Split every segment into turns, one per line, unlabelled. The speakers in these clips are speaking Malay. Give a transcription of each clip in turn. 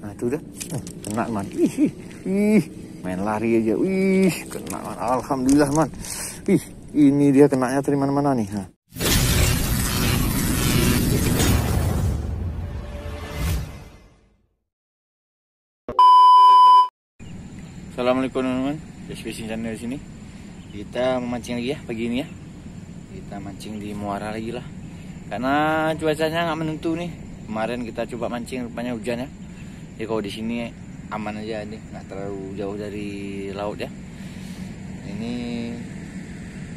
Nah itu dah, kena man. Main lari aja, kena man. Alhamdulillah man. Ini dia kenanya dari mana-mana nih. Assalamualaikum teman-teman, Fishing Channel di sini. Kita memancing lagi ya pagi ini ya. Kita mancing di muara lagi lah. Karena cuacanya nggak menentu nih. Kemarin kita coba mancing rupanya hujan ya. Jadi kalau di sini aman aja nih, nggak terlalu jauh dari laut ya. Ini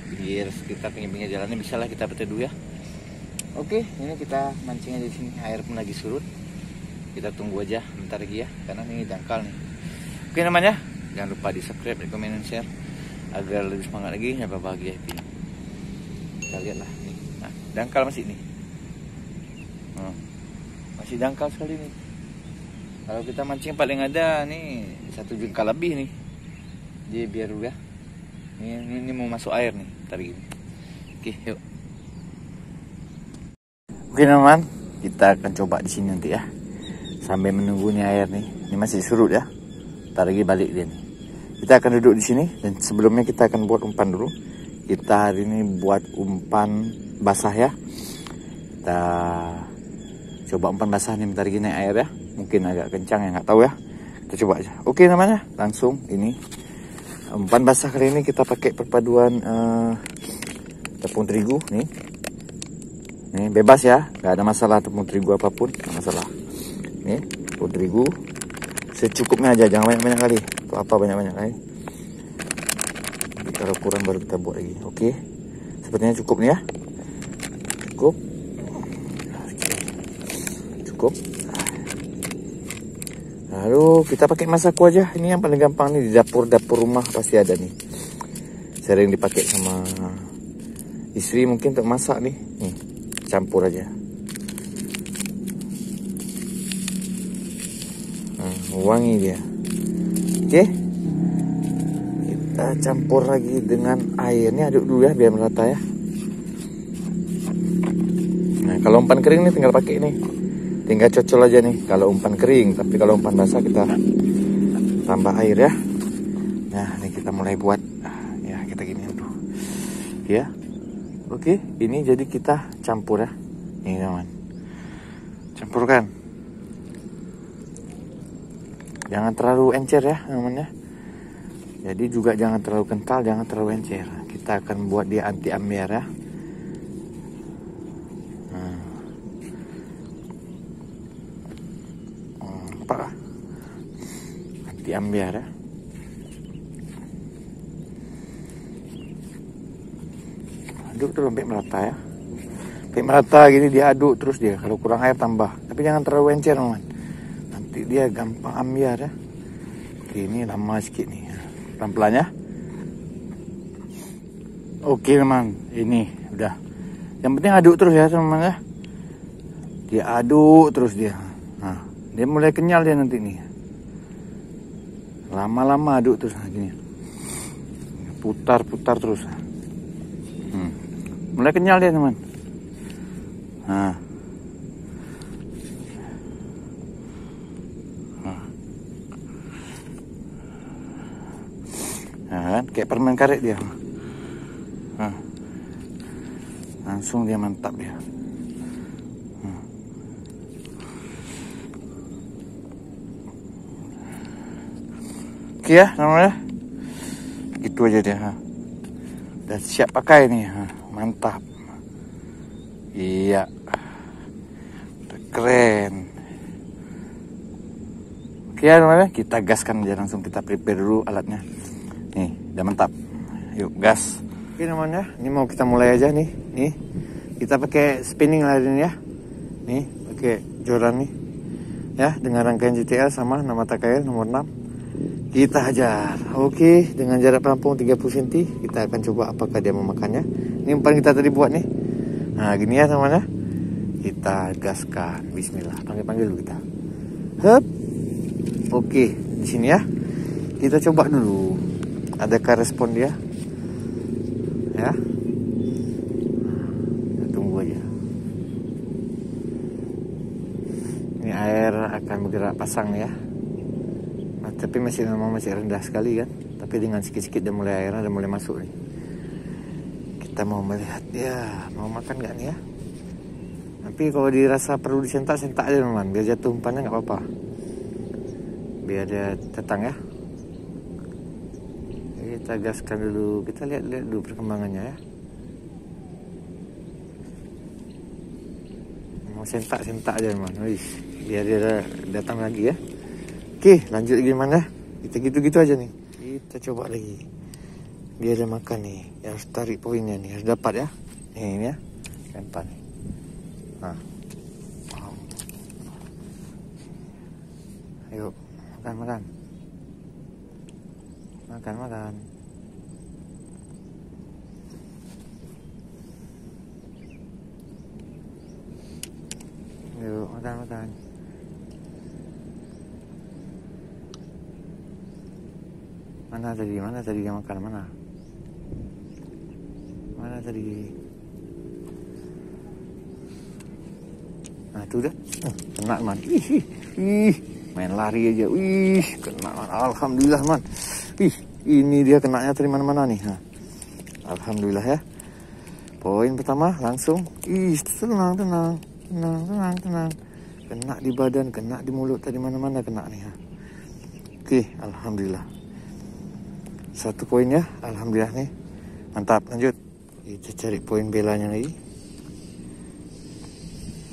pinggir sekitar pinggir jalannya bisa lah kita berteduh ya. Oke, ini kita mancing aja di sini. Air pun lagi surut. Kita tunggu aja bentar lagi ya, karena ini dangkal nih. Oke namanya. Jangan lupa di subscribe, komen, dan share agar lebih semangat lagi ya bahagia happy. Kita lihat lah nih. Nah, dangkal masih nih. Masih dangkal sekali nih. Kalau kita mancing paling ada nih 1 jengkal lebih nih. Jadi biar udah. Ini mau masuk air nih tarik gini. Oke, yuk. Oke teman-teman, kita akan coba di sini nanti ya. Sampai menunggu nih air nih. Ini masih surut ya. Ntar lagi balik dia nih. Kita akan duduk di sini dan sebelumnya kita akan buat umpan dulu. Kita hari ini buat umpan basah ya. Kita coba umpan basah nih bentar lagi naik air ya. Mungkin agak kencang ya, nggak tahu ya. Kita coba aja. Oke namanya, langsung ini umpan basah kali ini kita pakai perpaduan tepung terigu nih. Ini bebas ya, nggak ada masalah tepung terigu apapun, nggak masalah. Nih tepung terigu. Secukupnya aja, jangan banyak-banyak kali. Itu apa banyak-banyak kali. Nanti kalau kurang baru kita buat lagi. Oke. Sepertinya cukup nih ya. Cukup. Cukup. Lalu kita pakai masaku aja. Ini yang paling gampang nih, di dapur-dapur rumah pasti ada nih. Sering dipakai sama istri mungkin untuk masak nih. Nih, campur aja. Wangi dia. Oke, kita campur lagi dengan airnya, aduk dulu ya biar merata ya. Nah kalau umpan kering nih tinggal pakai ini, tinggal cocol aja nih kalau umpan kering. Tapi kalau umpan basah kita tambah air ya. Nah ini kita mulai buat ya, kita gini dulu ya. Oke, ini jadi kita campur ya. Ini teman, campurkan. Jangan terlalu encer ya namanya. Jadi juga jangan terlalu kental, jangan terlalu encer. Kita akan buat dia anti ambiar ya. Apa? Anti ambiar ya. Aduk terus sampai merata ya. Sampai merata gini dia aduk terus dia. Kalau kurang air tambah. Tapi jangan terlalu encer teman. Dia gampang ambiar ya. Oke, ini lama sedikit nih, pelan-pelan ya. Oke teman, ini udah. Yang penting aduk terus ya teman ya. Dia aduk terus dia. Nah, dia mulai kenyal dia nanti nih. Lama-lama aduk terus gini. Putar-putar terus. Mulai kenyal dia teman. Nah. Nah, kan? Kayak permen karet dia. Nah, langsung dia mantap ya. Oke ya namanya. Gitu aja dia. Udah siap pakai nih. Mantap. Iya. Keren. Oke ya namanya. Kita gaskan aja langsung, kita prepare dulu alatnya. Nih, udah mantap. Yuk, gas. Oke namanya, ini mau kita mulai aja nih. Nih, kita pakai spinning lah ini ya. Nih, pakai joran nih. Ya, dengan rangkaian GTL sama nama TKL nomor 6. Kita hajar. Oke, dengan jarak pelampung 30 cm. Kita akan coba apakah dia memakannya. Ini umpan kita tadi buat nih. Nah, gini ya namanya. Kita gaskan. Bismillah. Panggil-panggil dulu kita. Hup. Oke, di sini ya. Kita coba dulu. Adakah respon dia? Ya. Kita tunggu aja. Ini air akan bergerak pasang ya. Nah, tapi memang masih rendah sekali kan. Tapi dengan sikit-sikit dia mulai airnya udah mulai masuk nih. Kita mau melihat dia mau makan nggak nih ya. Tapi kalau dirasa perlu disentak-sentak aja teman, biar jatuh umpannya nggak apa-apa. Biar dia datang ya. Kita gaskan dulu, kita lihat dulu perkembangannya ya. Mau sentak-sentak aja teman, biar dia datang lagi ya. Oke, lanjut lagi mana? Kita gitu-gitu aja nih. Kita coba lagi. Dia ada makan nih, harus tarik poinnya nih, harus dapat ya. Ini ya, lempar nih. Nah, ayo makan. Makan. Yuk, makan. Mana tadi dia makan, mana tadi? Nah, itu dah. Kena, man. Ih, main lari aja. Kena, man. Alhamdulillah, man. Ini dia kenanya dari mana-mana nih. Nah, alhamdulillah ya. Poin pertama langsung. Tenang. Kena di badan, kena di mulut, tadi mana-mana kena nih. Oke, alhamdulillah. 1 poin ya, alhamdulillah nih. Mantap, lanjut. Kita cari poin belanya lagi.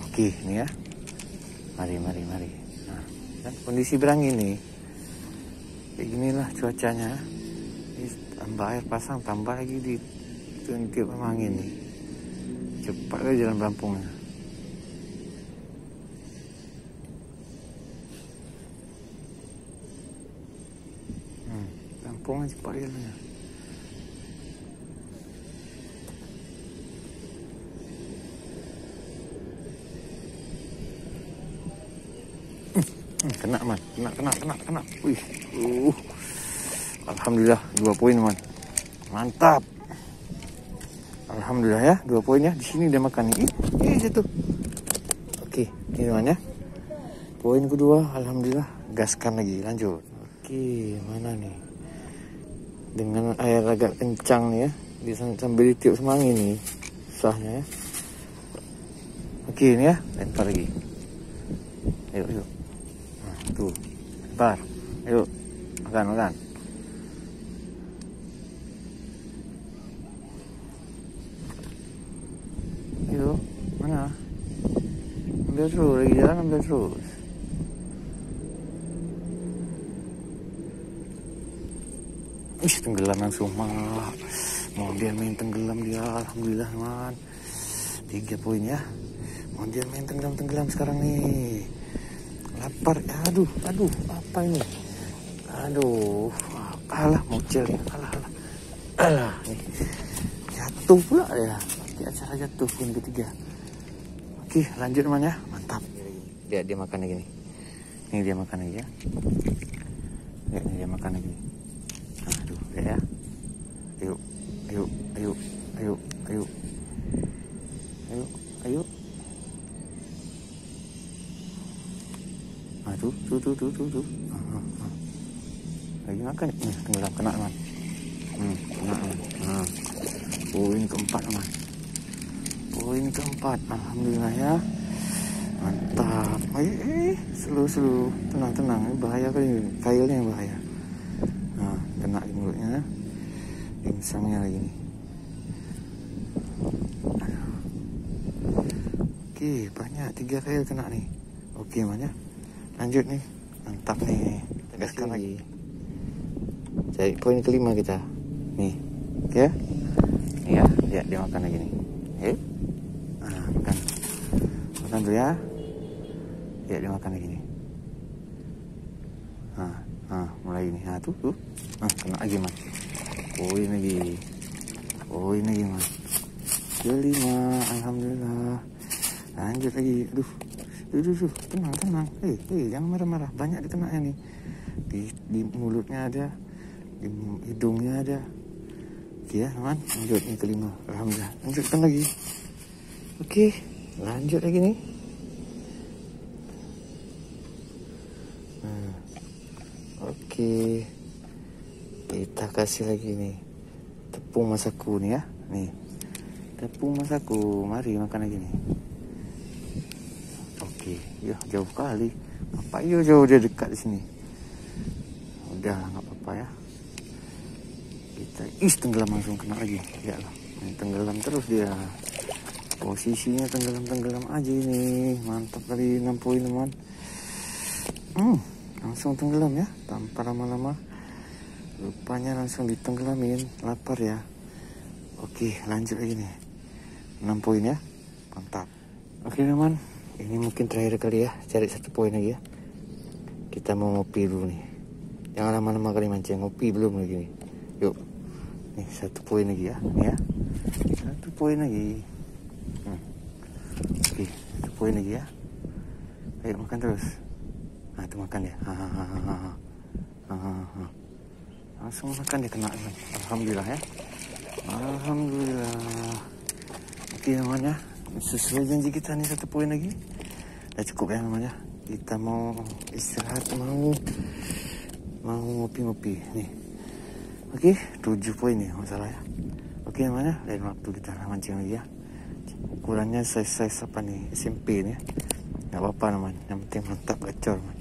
Oke, ini ya. Mari. Nah, kan kondisi berangin nih. Kayak ginilah cuacanya. Tambah air pasang, tambah lagi di tiup angin nih. Cepat aja jalan pelampungnya. Pelampungnya cepat jalannya. Kena, man. Kena. Wih. Alhamdulillah 2 poin, man. Mantap. Alhamdulillah ya, 2 poin ya. Di sini dia makan nih. Jatuh. Oke, ini man ya. Poin kedua, alhamdulillah. Gaskan lagi, lanjut. Oke, mana nih? Dengan air agak kencang nih ya. Sambil ditiup sama angin nih. Susahnya ya. Oke, ini ya. Lempar lagi. Ayo. Tuh, lempar. Ayo, makan. Ayo, mana? Ambil terus, lagi jalan ambil terus. Tenggelam langsung, mah. Mau dia main tenggelam dia, alhamdulillah, man. 3 poin ya. Mau dia main tenggelam sekarang nih. Lapar, aduh, apa ini? Aduh, alah, mocel ya, alah, nih. Jatuh pula ya, di acara jatuh poin ketiga. Oke, lanjut man ya, mantap. Dia makan lagi nih. Ini dia makan lagi ya. Lihat nih dia makan lagi. Aduh, ya. Ayo. Tuh. Lagi makan. Tenggelam, kena, man. Kena, man. Poin keempat, man. Poin keempat, alhamdulillah ya. Mantap. Slow. Tenang. Ini bahaya kali ini. Kailnya yang bahaya. Nah, kena di mulutnya. Pingsangnya lagi nih. Oke, banyak 3 kail kena nih. Oke, man ya. Lanjut nih. Mantap nih. Tegaskan lagi. Cari poin kelima kita. Nih. Oke ya. Nih ya. Lihat dia makan lagi nih. Makan. Makan dulu ya. Lihat dia makan lagi nih. Mulai ini. Tuh. Kena lagi, man. Poin lagi, man. Kelima. Alhamdulillah. Lanjut lagi. Aduh. Tenang. Jangan marah-marah. Banyak dikenanya nih. Di mulutnya ada, di hidungnya ada. Oke ya, teman. Lanjut nih kelima. Alhamdulillah. Lanjutkan lagi. Oke, lanjut lagi nih. Oke, kita kasih lagi nih tepung masaku nih ya. Nih, tepung masaku, mari makan lagi nih. Oke, ya jauh kali. Apa jauh dia dekat di sini. Udah nggak apa-apa ya. Kita tenggelam langsung kena lagi. Ya lah, tenggelam terus dia. Posisinya tenggelam aja ini. Mantap kali 6 poin teman. Langsung tenggelam ya, tanpa lama-lama. Rupanya langsung ditenggelamin. Lapar ya. Oke, lanjut lagi nih. 6 poin ya. Mantap. Oke teman, ini mungkin terakhir kali ya. Cari 1 poin lagi ya. Kita mau ngopi dulu nih. Jangan lama-lama kali mancing. Ngopi belum lagi nih. Yuk. Nih 1 poin lagi ya. Nih ya. 1 poin lagi. Oke, 1 poin lagi ya. Ayo makan terus. Nah itu makan ya. Langsung makan dia kena. Alhamdulillah ya. Alhamdulillah. Oke namanya, sesuai janji kita nih 1 poin lagi. Udah cukup ya namanya. Kita mau istirahat, mau ngopi-ngopi nih. Oke, 7 poin nih masalah ya. Oke namanya, lain waktu kita mancing lagi ya. Ukurannya size apa nih, SMP nih ya. Gak apa-apa namanya, yang penting mantap gacor man.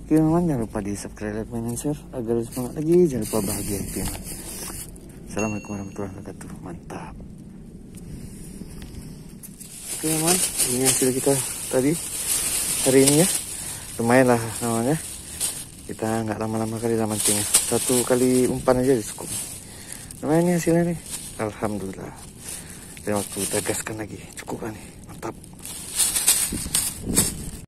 Oke teman, jangan lupa di subscribe, like, dan share agar semangat lagi. Jangan lupa bahagia happy man. Assalamualaikum warahmatullahi wabarakatuh. Mantap. Oke teman, ini hasil kita tadi hari ini ya. Lumayan lah namanya. Kita nggak lama-lama kali lah mancingnya. 1 kali umpan aja cukup. Lumayan nih hasilnya nih. Alhamdulillah. Dan waktu kita gaskan lagi. Cukup lah nih. Mantap.